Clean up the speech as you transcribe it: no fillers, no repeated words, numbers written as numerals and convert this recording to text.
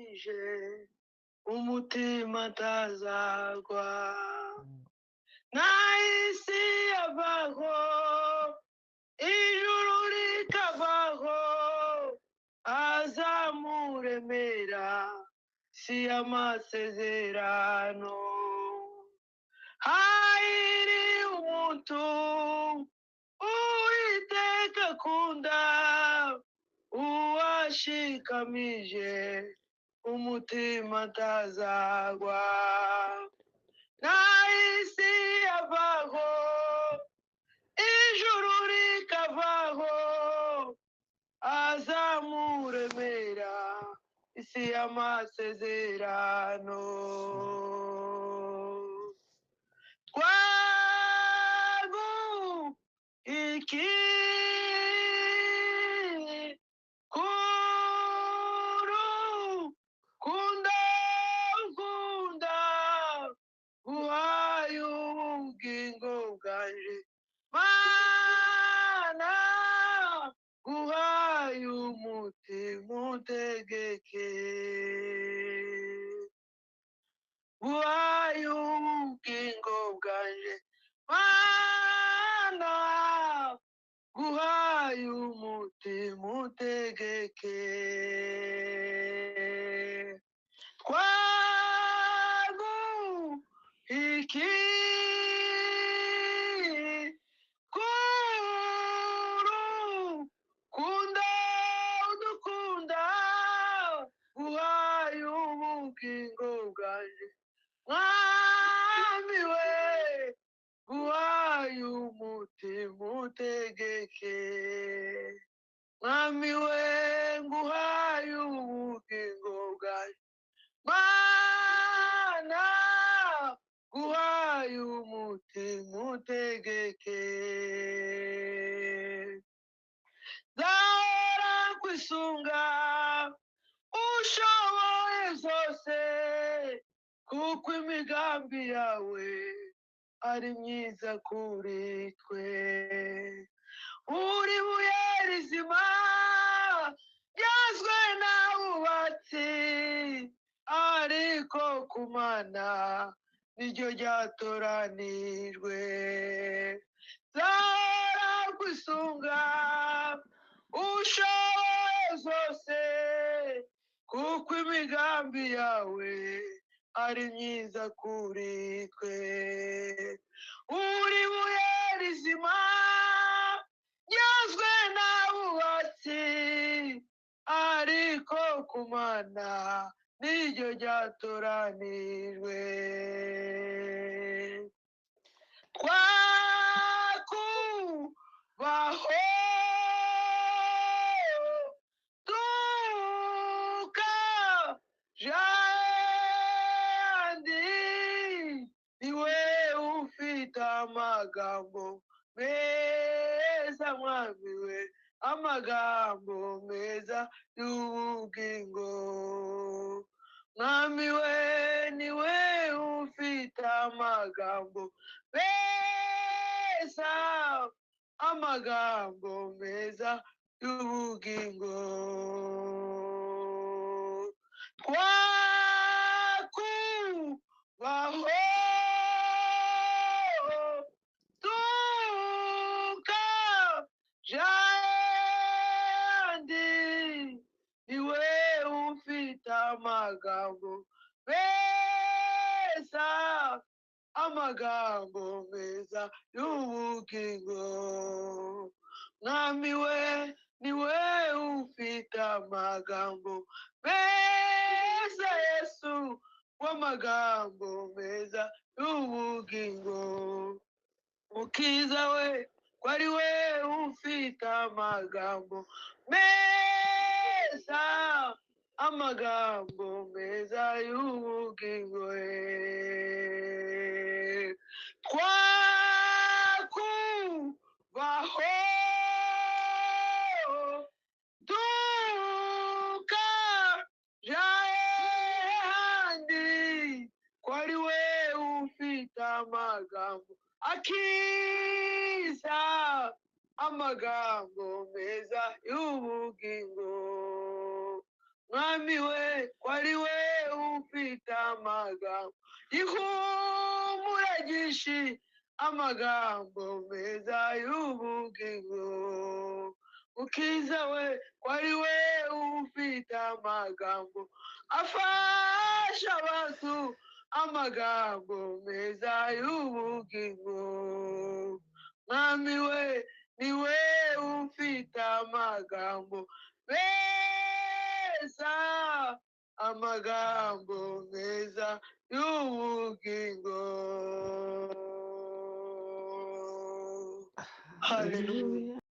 washikamije umutima atazagwa nahise avaho ijuru rikavaho azamuremera si amasezerano hayiri umuntu uwiteka akunda uwashikamije umutima atazagwa nahise avaho ijuru rikavaho azamuremera isi y'amasezerano iki kuru kunda kunda guhaye ubugingo bwanje mana guhaye umutima utegeke guhaye ubugingo bwanje mana guhaye umutima utegeke iki kuru kunda udukunda guhaye ubugingo bwanje mwami we guhaye umutima utegeke mwami we nguhaye ubugingo bwanje mana guhaye umutima utegeke zahora kwisunga ushoboye zose kuko imigambi yawe ari myiza kuri twe uri buye rizima ryazwe n'abubatsi ariko kumana niryo ryatoranijwe zahora kwisunga ushoboye zose kuko imigambi yawe ari myiza kuri twe uri buye rizima ryazwe n'abubatsi ariko kumana niryo ryatoranijwe twakubaho amagambo meza mwami we amagambo meza y'ubugingo mwami we niwe ufite amagambo meza amagambo meza y'ubugingo twakubaho amagambo meza amagambo meza y'ubugingo mwami we niwe ufite amagambo meza yesu w'amagambo meza y'ubugingo mukiza we ko ari we ufite amagambo meza amagambo meza y'ubugingo twakubaho tukaja ahandi ko ari we ufite amagambo akiza amagambo meza y'ubugingo mwami we ko ari we amagambo ihumura ryinshi, amagambo meza y'ubugingo. Mukiza we wari we ufite amagambo afasha abantu, amagambo meza y'ubugingo. Mwami we ni we ufite amagambo meza, amagambo meza y'ubugingo. Hallelujah.